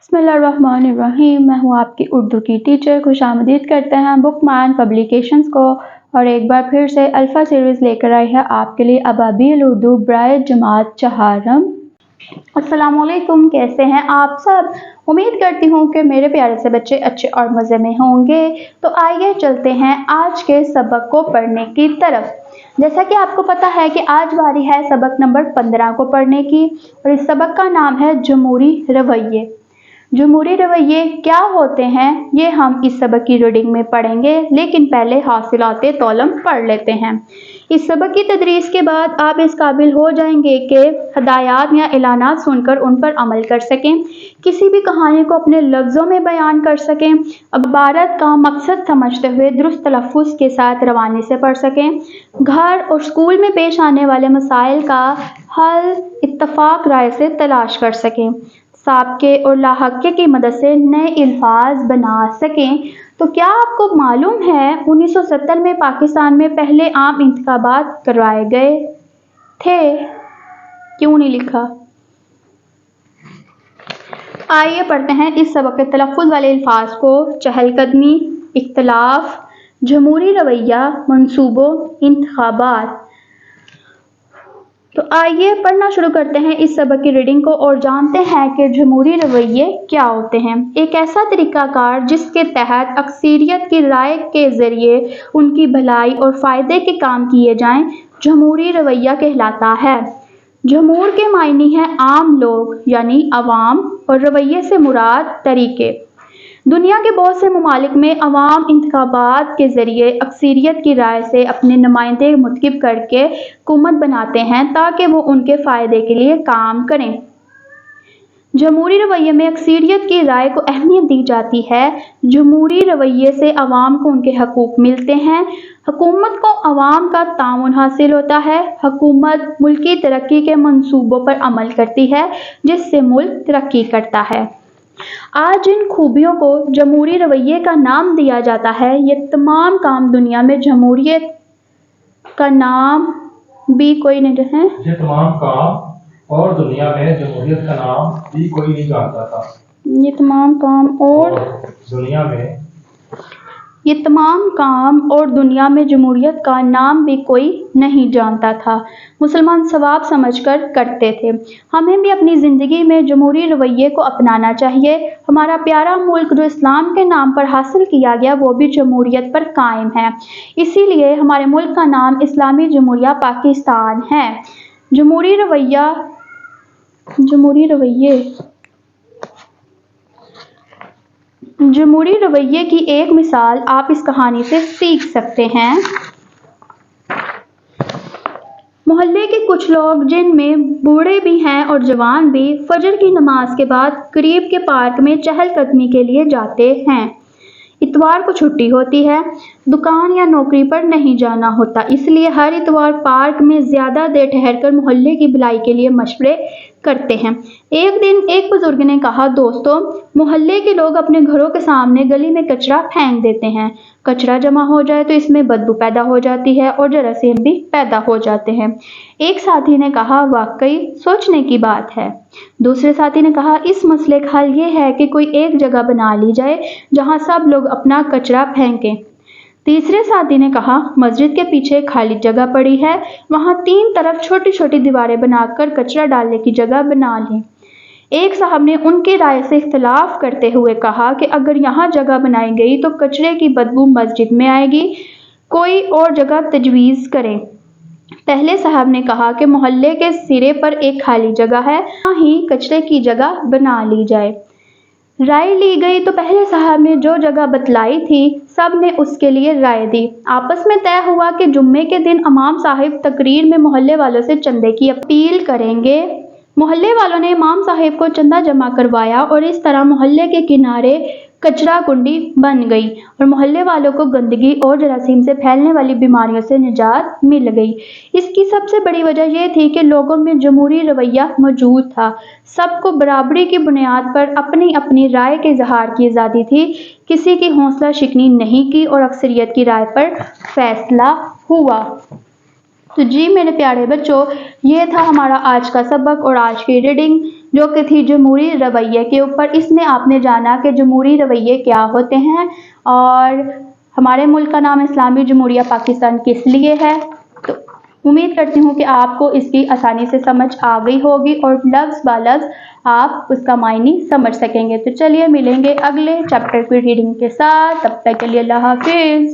बिस्मिल्लाहिर्रहमानिर्रहीम। मैं हूँ आपकी उर्दू की टीचर। खुशामदीद करते हैं बुकमान पब्लिकेशंस को और एक बार फिर से अल्फ़ा सीरीज़ लेकर आई है आपके लिए अबाबिल उर्दू ब्राय जमात चहारम। अस्सलामुअलैकुम, कैसे हैं आप सब? उम्मीद करती हूँ कि मेरे प्यारे से बच्चे अच्छे और मज़े में होंगे। तो आइए चलते हैं आज के सबक को पढ़ने की तरफ। जैसा कि आपको पता है कि आज बारी है सबक नंबर 15 को पढ़ने की और इस सबक का नाम है जमहूरी रवैये। जमहूरी रवैये क्या होते हैं ये हम इस सबक की रीडिंग में पढ़ेंगे, लेकिन पहले हासिलाते तौलम पढ़ लेते हैं। इस सबक की तदरीस के बाद आप इस काबिल हो जाएंगे कि हदायत या एलानात सुनकर उन पर अमल कर सकें, किसी भी कहानी को अपने लफ्ज़ों में बयान कर सकें, इबारत का मकसद समझते हुए दुरुस्त तलफ़्फ़ुज़ के साथ रवानी से पढ़ सकें, घर और स्कूल में पेश आने वाले मसाइल का हल इत्तफ़ाक़ राय से तलाश कर सकें, साबके और लाहके की मदद से नए अल्फाज बना सकें। तो क्या आपको मालूम है 1970 में पाकिस्तान में पहले आम इंतखाबात करवाए गए थे? क्यों नहीं लिखा? आइए पढ़ते हैं इस सबक के तलफ़्फ़ुज़ वाले अल्फाज को। चहलकदमी, इख्तिलाफ, जमहूरी रवैया, मंसूबों, इंतखाबात। तो आइए पढ़ना शुरू करते हैं इस सबक की रीडिंग को और जानते हैं कि जमहूरी रवैये क्या होते हैं। एक ऐसा तरीक़ाकार जिसके तहत अक्सरियत की राय के ज़रिए उनकी भलाई और फ़ायदे के काम किए जाएं, जमहूरी रवैया कहलाता है। जमहूर के मायने हैं आम लोग यानी अवाम और रवैये से मुराद तरीक़े। दुनिया के बहुत से ममालिक में अवाम इंतखाबात के ज़रिए अक्सरियत की राय से अपने नुमाइंदे मुंतखब करके हुकूमत बनाते हैं ताकि वो उनके फ़ायदे के लिए काम करें। जमहूरी रवैये में अक्सरियत की राय को अहमियत दी जाती है। जमहूरी रवैये से अवाम को उनके हकूक़ मिलते हैं। हुकूमत को अवाम का ताउन हासिल होता है। हुकूमत मुल्की तरक्की के मंसूबों पर अमल करती है जिससे मुल्क तरक्की करता है। आज जिन खूबियों को जमहूरी रवैये का नाम दिया जाता है, ये तमाम काम दुनिया में जमहूरियत का नाम भी कोई नहीं है। ये तमाम काम और दुनिया में जमहूरियत का नाम भी कोई नहीं जानता था। ये तमाम काम और दुनिया में जमहूरियत का नाम भी कोई नहीं जानता था। मुसलमान सवाब समझकर करते थे। हमें भी अपनी ज़िंदगी में जमहूरी रवैये को अपनाना चाहिए। हमारा प्यारा मुल्क जो इस्लाम के नाम पर हासिल किया गया वो भी जमहूरियत पर कायम है, इसीलिए हमारे मुल्क का नाम इस्लामी जमहूरिया पाकिस्तान है। जमहूरी रवैये की एक मिसाल आप इस कहानी से सीख सकते हैं। मोहल्ले के कुछ लोग, जिनमें बूढ़े भी हैं और जवान भी, फजर की नमाज के बाद करीब के पार्क में चहलकदमी के लिए जाते हैं। इतवार को छुट्टी होती है, दुकान या नौकरी पर नहीं जाना होता, इसलिए हर इतवार पार्क में ज़्यादा देर ठहरकर मोहल्ले की भलाई के लिए मशवरे करते हैं। एक दिन एक बुजुर्ग ने कहा, दोस्तों, मोहल्ले के लोग अपने घरों के सामने गली में कचरा फेंक देते हैं। कचरा जमा हो जाए तो इसमें बदबू पैदा हो जाती है और जरासीम भी पैदा हो जाते हैं। एक साथी ने कहा, वाकई सोचने की बात है। दूसरे साथी ने कहा, इस मसले का हल ये है कि कोई एक जगह बना ली जाए जहां सब लोग अपना कचरा फेंकें। तीसरे साथी ने कहा, मस्जिद के पीछे खाली जगह पड़ी है, वहां 3 तरफ छोटी छोटी दीवारें बनाकर कचरा डालने की जगह बना लें। एक साहब ने उनकी राय से इख्तिलाफ करते हुए कहा कि अगर यहाँ जगह बनाई गई तो कचरे की बदबू मस्जिद में आएगी, कोई और जगह तजवीज़ करें। पहले साहब ने कहा कि मोहल्ले के सिरे पर एक खाली जगह है, वहाँ ही कचरे की जगह बना ली जाए। राय ली गई तो पहले साहब ने जो जगह बतलाई थी सब ने उसके लिए राय दी। आपस में तय हुआ कि जुम्मे के दिन इमाम साहिब तकरीर में मोहल्ले वालों से चंदे की अपील करेंगे। मोहल्ले वालों ने इमाम साहिब को चंदा जमा करवाया और इस तरह मोहल्ले के किनारे कचरा कुंडी बन गई और मोहल्ले वालों को गंदगी और जरासीम से फैलने वाली बीमारियों से निजात मिल गई। इसकी सबसे बड़ी वजह यह थी कि लोगों में जमहूरी रवैया मौजूद था। सबको बराबरी की बुनियाद पर अपनी अपनी राय के इजहार की आज़ादी थी, किसी की हौसला शिकनी नहीं की और अक्सरियत की राय पर फैसला हुआ। तो जी मेरे प्यारे बच्चों, ये था हमारा आज का सबक और आज की रीडिंग। جو کہ تھی جمہوری رویے کے اوپر۔ اس میں آپ نے جانا کہ جمہوری رویے کیا ہوتے ہیں اور ہمارے ملک کا نام اسلامی جمہوریہ پاکستان کس لیے ہے۔ تو امید کرتی ہوں کہ آپ کو اس کی آسانی سے سمجھ آ گئی ہوگی اور لفظ با لفظ آپ اس کا معنی سمجھ سکیں گے۔ تو چلیے ملیں گے اگلے چیپٹر کی ریڈنگ کے ساتھ، تب تک کے لیے اللہ حافظ۔